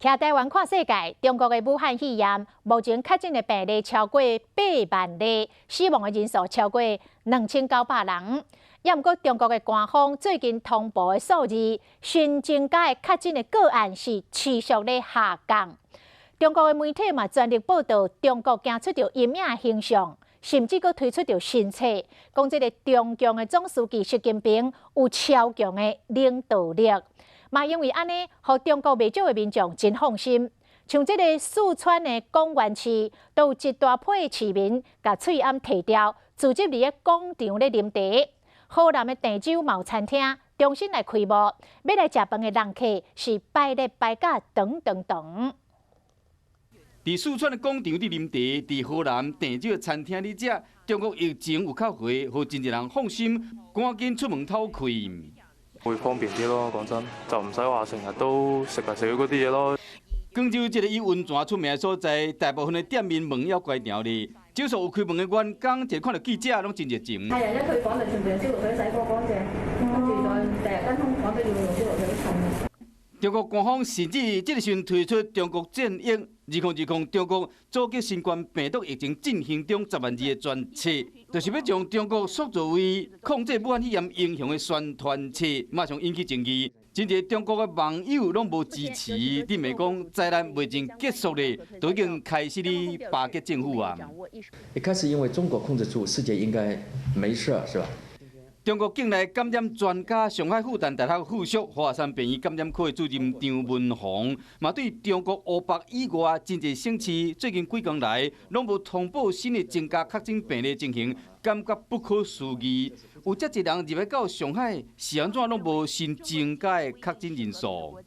徛台湾看世界，中国的武汉肺炎目前确诊的病例超过8万例，死亡的人数超过2900人。也毋过，中国的官方最近通报的数字，新增加的确诊的个案是持续咧下降。中国的媒体嘛全力报道，中国惊出着阴影形象，甚至佫推出着新册，讲这个中共的总书记习近平有超强的领导力。嘛，因为安尼，互中国未少的民众真放心。像这个四川的广元市，都有一大批的市民甲喙暗剃掉，聚集伫个广场咧啉茶。河南的鄭州某餐厅重新来开幕，要来食饭的人客是排列排甲长长长。伫四川的广场伫啉茶，伫河南鄭州的餐厅里食，中國疫情有靠回，互真濟人放心，趕緊出門偷窺。會方便啲咯，講真，就唔使話成日都食嚟食去嗰啲嘢咯。廣州這個以溫泉出名的所在，大部分的店面門要關掉哩。少數有開門的員工，就看到記者攏真熱情。客人一去房就全部用消毒水洗過乾淨，跟住再第日跟空房都要用消毒水沖。中國官方甚至這個時推出中國戰疫2020中國阻擊新冠病毒疫情進行中10萬字的專冊，就是要將中國塑造為控制武漢肺炎影響的宣傳冊，馬上引起爭議。真濟中國的網友攏無支持，認為講災難未曾結束咧，都已經開始咧巴結政府啊。一開始因為中國控制住，世界應該沒事，是吧？中國境內感染專家、上海復旦大學附屬華山病院感染科的主任張文宏，嘛對中國烏北以外真濟省市最近幾天來攏無通報新的增加確診病例情形，感覺不可思議。有遮濟人入來到上海，是安怎攏無新增加的確診人數？